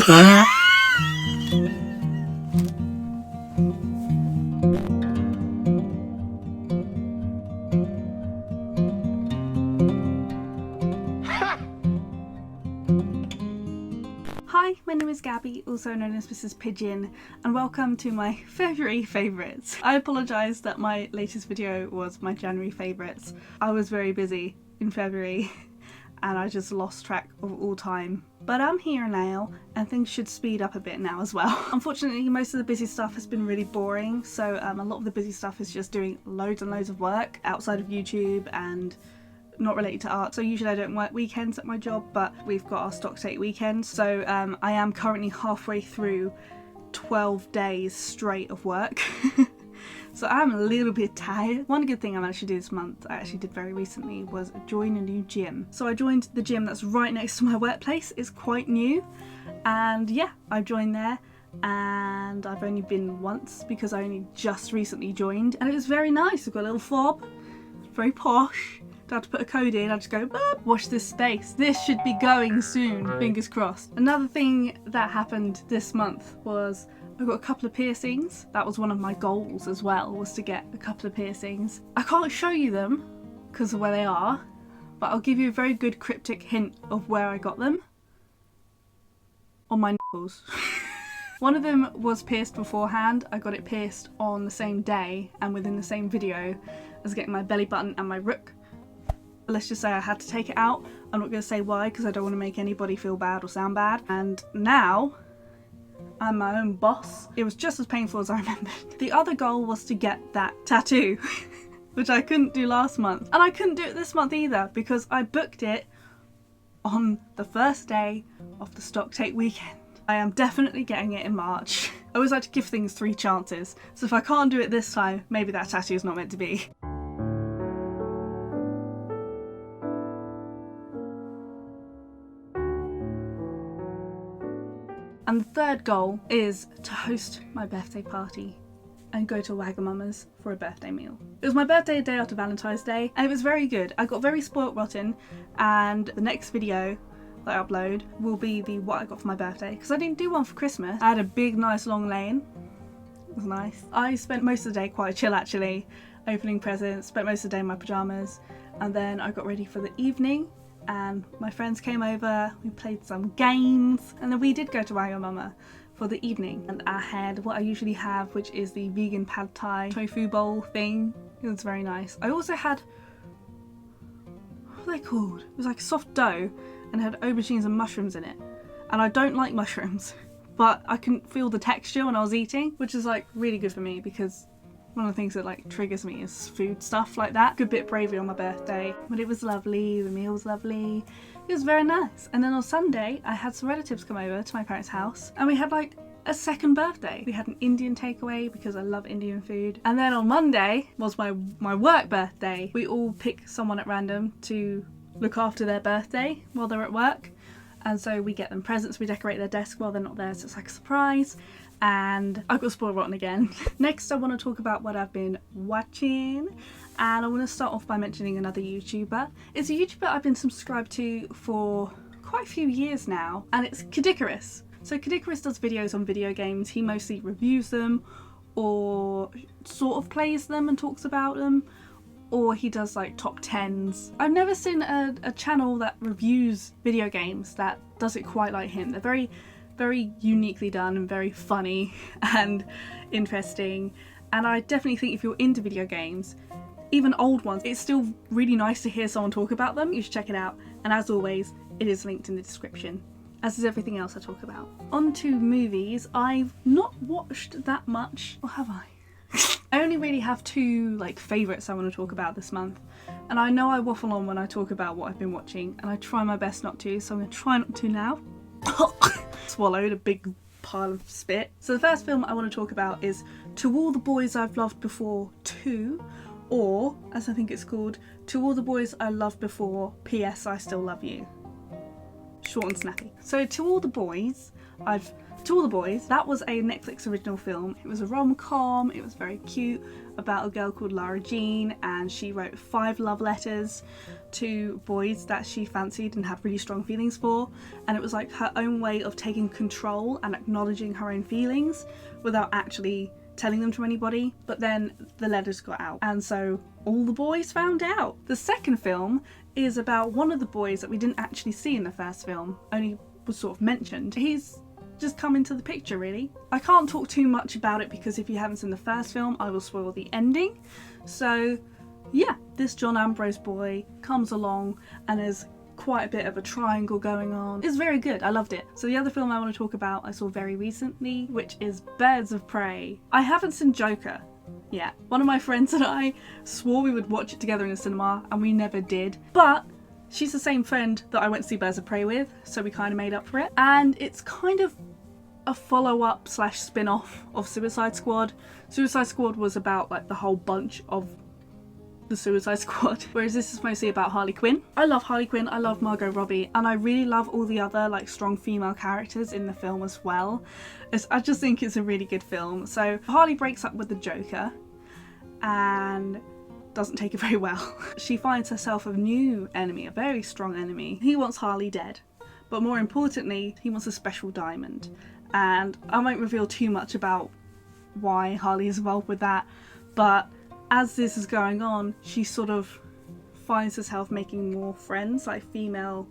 Hi, my name is Gabi, also known as Mrs Pigeon, and welcome to my February favourites. I apologise that my latest video was my January favourites. I was very busy in February and I just lost track of all time. But I'm here now and things should speed up a bit now as well. Unfortunately, most of the busy stuff has been really boring, so a lot of the busy stuff is just doing loads and loads of work outside of YouTube and not related to art. So usually I don't work weekends at my job, but we've got our stock take weekends, so I am currently halfway through 12 days straight of work. So I'm a little bit tired. One good thing I managed to do this month, I actually did very recently, was join a new gym. So I joined the gym that's right next to my workplace. It's quite new, and yeah, I joined there, and I've only been once because I only just recently joined, and it was very nice. I've got a little fob, very posh. Don't have to put a code in, I just go, boop, watch this space. This should be going soon, fingers crossed. Another thing that happened this month was I got a couple of piercings. That was one of my goals as well, was to get a couple of piercings. I can't show you them because of where they are, but I'll give you a very good cryptic hint of where I got them. On my nipples. One of them was pierced beforehand. I got it pierced on the same day and within the same video as getting my belly button and my rook. Let's just say I had to take it out. I'm not going to say why because I don't want to make anybody feel bad or sound bad. And now I'm my own boss. It was just as painful as I remembered. The other goal was to get that tattoo, which I couldn't do last month. And I couldn't do it this month either because I booked it on the first day of the stock take weekend. I am definitely getting it in March. I always like to give things 3 chances. So if I can't do it this time, maybe that tattoo is not meant to be. And the third goal is to host my birthday party and go to Wagamama's for a birthday meal. It was my birthday a day after Valentine's Day and it was very good. I got very spoilt rotten, and the next video that I upload will be the what I got for my birthday, because I didn't do one for Christmas. I had a big nice long lane. It was nice. I spent most of the day quite chill actually, opening presents, spent most of the day in my pyjamas, and then I got ready for the evening. And my friends came over, we played some games, and then we did go to Wagamama for the evening. And I had what I usually have, which is the vegan pad thai tofu bowl thing. It was very nice. I also had, what are they called? It was like soft dough and it had aubergines and mushrooms in it. And I don't like mushrooms, but I can feel the texture when I was eating, which is like really good for me because one of the things that like triggers me is food stuff like that. Good bit of bravery on my birthday, but it was lovely, the meal was lovely, it was very nice. And then on Sunday I had some relatives come over to my parents' house and we had like a second birthday. We had an Indian takeaway because I love Indian food. And then on Monday was my work birthday. We all pick someone at random to look after their birthday while they're at work. And so we get them presents, we decorate their desk while they're not there, so it's like a surprise. And I got spoiled rotten again. Next I want to talk about what I've been watching, and I want to start off by mentioning another YouTuber. It's a YouTuber I've been subscribed to for quite a few years now, and it's Kadikarus. So Kadikarus does videos on video games. He mostly reviews them or sort of plays them and talks about them, or he does like top 10s. I've never seen a channel that reviews video games that does it quite like him. They're very uniquely done and very funny and interesting, and I definitely think if you're into video games, even old ones, it's still really nice to hear someone talk about them. You should check it out, and as always it is linked in the description, as is everything else I talk about. On to movies. I've not watched that much, or have I? I only really have 2 like favourites I want to talk about this month, and I know I waffle on when I talk about what I've been watching, and I try my best not to, so I'm going to try not to now. Swallowed a big pile of spit. So the first film I want to talk about is To All the Boys I've Loved Before 2, or as I think it's called, To All the Boys I Loved Before, P.S. I Still Love You. Short and snappy. So To All the Boys I've To All the Boys, that was a Netflix original film. It was a rom-com, it was very cute, about a girl called Lara Jean, and she wrote 5 love letters to boys that she fancied and had really strong feelings for, and it was like her own way of taking control and acknowledging her own feelings without actually telling them to anybody. But then the letters got out, and so all the boys found out. The second film is about one of the boys that we didn't actually see in the first film, only was sort of mentioned. He's just come into the picture really. I can't talk too much about it because if you haven't seen the first film I will spoil the ending. So yeah, this John Ambrose boy comes along and there's quite a bit of a triangle going on. It's very good, I loved it. So the other film I want to talk about I saw very recently, which is Birds of Prey. I haven't seen Joker yet. One of my friends and I swore we would watch it together in the cinema and we never did, but she's the same friend that I went to see Birds of Prey with, so we kind of made up for it. And it's kind of a follow-up slash spin-off of Suicide Squad. Suicide Squad was about like the whole bunch of the Suicide Squad, whereas this is mostly about Harley Quinn. I love Harley Quinn, I love Margot Robbie, and I really love all the other like strong female characters in the film as well. I just think it's a really good film. So Harley breaks up with the Joker and doesn't take it very well. She finds herself a new enemy, a very strong enemy. He wants Harley dead, but more importantly he wants a special diamond, and I won't reveal too much about why Harley is involved with that, but as this is going on she sort of finds herself making more friends, like female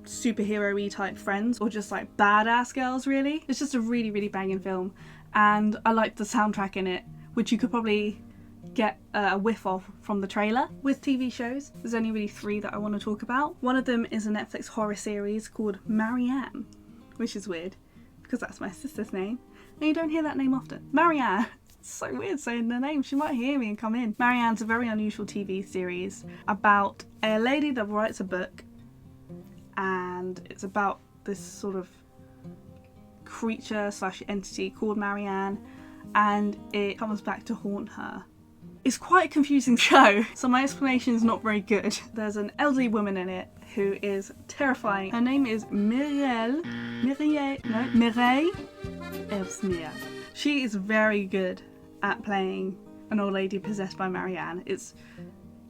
superhero-y type friends, or just like badass girls really. It's just a really, really banging film, and I like the soundtrack in it, which you could probably get a whiff of from the trailer. With TV shows, there's only really 3 that I want to talk about. One of them is a Netflix horror series called Marianne, which is weird because that's my sister's name and you don't hear that name often. Marianne. It's so weird saying the name, she might hear me and come in. Marianne's a very unusual TV series about a lady that writes a book, and it's about this sort of creature slash entity called Marianne, and it comes back to haunt her. It's quite a confusing show, so my explanation is not very good. There's an elderly woman in it who is terrifying. Her name is Mireille Eversmeer. She is very good at playing an old lady possessed by Marianne.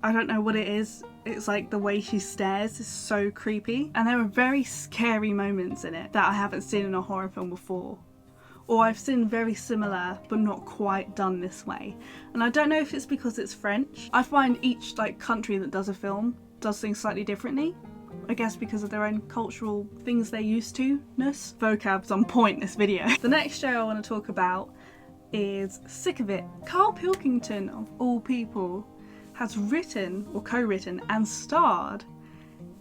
I don't know what it is. It's like the way she stares is so creepy, and there are very scary moments in it that I haven't seen in a horror film before. Or I've seen very similar but not quite done this way. And I don't know if it's because it's French. I find each like country that does a film does things slightly differently. I guess because of their own cultural things they're used to-ness. Vocab's on point this video. The next show I want to talk about is Sick of It. Carl Pilkington, of all people, has written or co-written and starred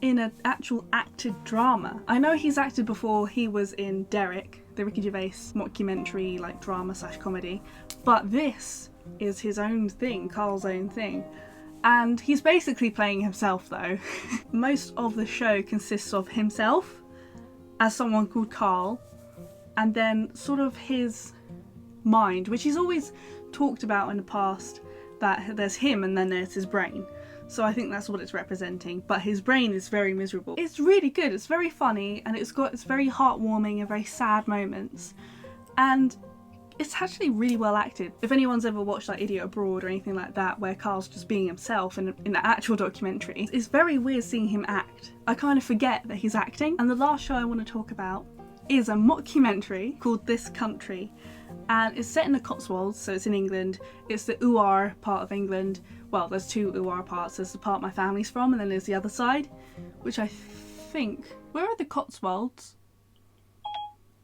in an actual acted drama. I know he's acted before. He was in Derek, the Ricky Gervais mockumentary like drama slash comedy, but this is his own thing, Carl's own thing, and he's basically playing himself though. Most of the show consists of himself as someone called Carl, and then sort of his mind, which he's always talked about in the past, that there's him and then there's his brain. So I think that's what it's representing, but his brain is very miserable. It's really good, it's very funny, and it's very heartwarming and very sad moments, and it's actually really well acted. If anyone's ever watched like Idiot Abroad or anything like that, where Carl's just being himself in the actual documentary, it's very weird seeing him act. I kind of forget that he's acting. And the last show I want to talk about is a mockumentary called This Country, and it's set in the Cotswolds, so it's in England. It's the Uar part of England. Well, there's 2 Uar parts. There's the part my family's from, and then there's the other side, which I think... Where are the Cotswolds?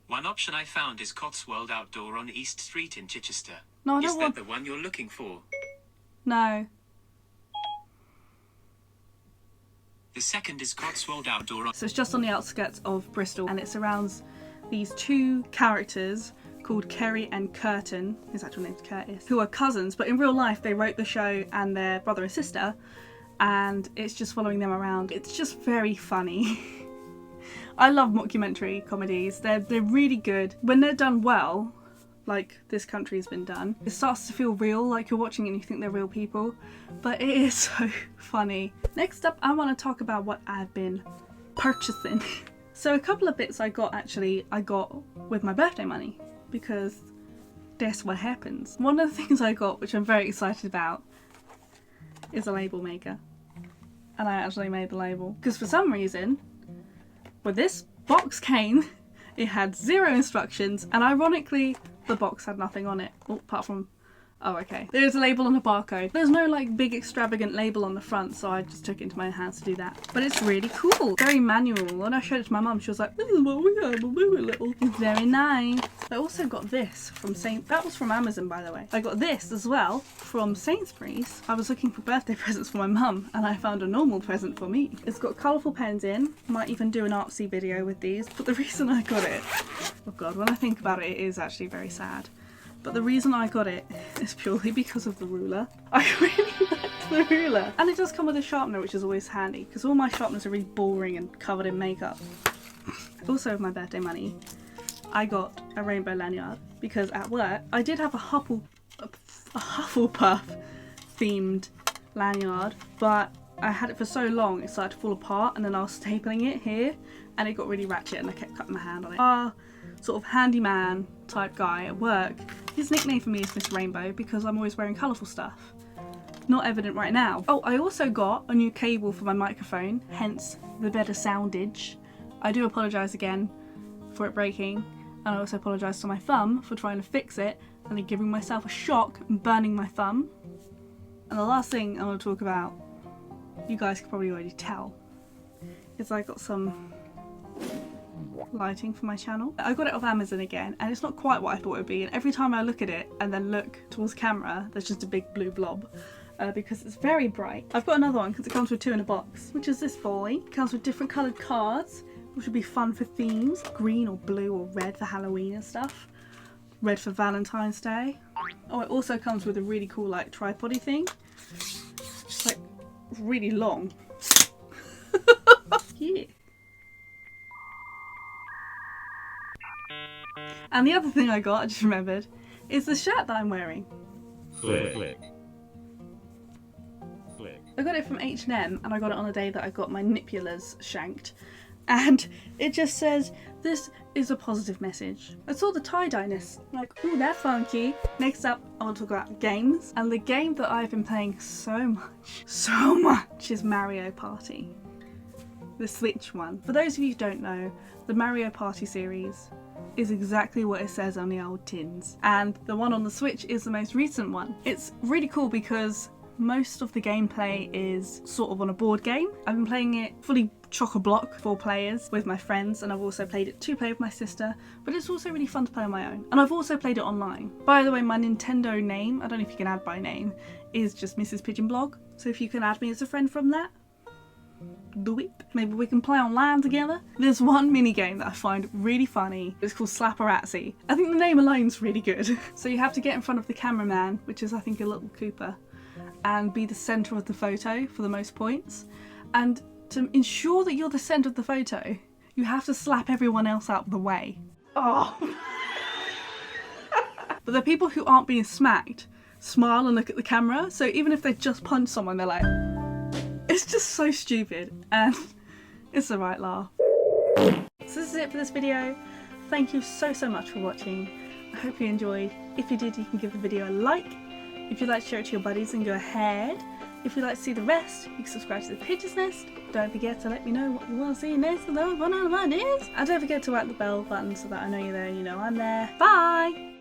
One option I found is Cotswold Outdoor on East Street in Chichester. No, I don't Is want... that the one you're looking for? No. The second is Cotswold Outdoor on... So it's just on the outskirts of Bristol, and it surrounds these 2 characters called Kerry and Curtin, his actual name's Curtis, who are cousins, but in real life they wrote the show and they're brother and sister, and it's just following them around. It's just very funny. I love mockumentary comedies. They're really good. When they're done well, like This Country has been done, it starts to feel real, like you're watching it and you think they're real people, but it is so funny. Next up, I want to talk about what I've been purchasing. So a couple of bits I got with my birthday money, because that's what happens. One of the things I got, which I'm very excited about, is a label maker. And I actually made the label. Because for some reason, when this box came, it had 0 instructions, and ironically, the box had nothing on it. Oh, apart from... Oh, okay. There's a label on the barcode. There's no like big extravagant label on the front, so I just took it into my hands to do that. But it's really cool. Very manual. When I showed it to my mum, she was like, this is what we have, we'll move it a little. It's very nice. I also got this from that was from Amazon, by the way. I got this as well from Sainsbury's. I was looking for birthday presents for my mum, and I found a normal present for me. It's got colourful pens in. Might even do an artsy video with these, but the reason I got it, oh god, when I think about it, it is actually very sad. But the reason I got it is purely because of the ruler. I really liked the ruler. And it does come with a sharpener, which is always handy, because all my sharpeners are really boring and covered in makeup. Also with my birthday money, I got a rainbow lanyard, because at work I did have a Hufflepuff themed lanyard, but I had it for so long it started to fall apart, and then I was stapling it here and it got really ratchet and I kept cutting my hand on it. Our sort of handyman type guy at work, his nickname for me is Miss Rainbow because I'm always wearing colourful stuff. Not evident right now. Oh, I also got a new cable for my microphone, hence the better soundage. I do apologise again for it breaking, and I also apologise to my thumb for trying to fix it and then giving myself a shock and burning my thumb. And the last thing I want to talk about, you guys can probably already tell, is I got some lighting for my channel. I got it off Amazon again, and it's not quite what I thought it would be, and every time I look at it and then look towards camera, there's just a big blue blob. Because it's very bright. I've got another one because it comes with 2 in a box, which is this boy. It comes with different coloured cards, which would be fun for themes. Green or blue or red for Halloween and stuff. Red for Valentine's Day. Oh, it also comes with a really cool like tripod-y thing. It's like really long. Yeah. And the other thing I got, I just remembered, is the shirt that I'm wearing. Click, click. I got it from H&M, and I got it on the day that I got my nipulas shanked. And it just says, this is a positive message. I saw the tie-dye-ness, like, ooh, they're funky. Next up, I want to talk about games. And the game that I've been playing so much is Mario Party. The Switch one. For those of you who don't know, the Mario Party series is exactly what it says on the old tins. And the one on the Switch is the most recent one. It's really cool because most of the gameplay is sort of on a board game. I've been playing it fully chock-a-block, 4 players with my friends, and I've also played it 2-player with my sister, but it's also really fun to play on my own. And I've also played it online. By the way, my Nintendo name, I don't know if you can add by name, is just Mrs Pigeon blog. So if you can add me as a friend from that, do it. Maybe we can play online together. There's one mini game that I find really funny. It's called Slapperazzi. I think the name alone's really good. So you have to get in front of the cameraman, which is I think a little Cooper, and be the centre of the photo for the most points. And to ensure that you're the centre of the photo, you have to slap everyone else out of the way. Oh! But the people who aren't being smacked smile and look at the camera, so even if they just punch someone, they're like... It's just so stupid, and it's the right laugh. So this is it for this video. Thank you so much for watching. I hope you enjoyed. If you did, you can give the video a like. If you'd like to share it to your buddies, then go ahead. If you'd like to see the rest, you can subscribe to the Pigeon's Nest. Don't forget to let me know what you want to see next and those 1 out of ideas. And don't forget to whack the bell button so that I know you're there and you know I'm there. Bye!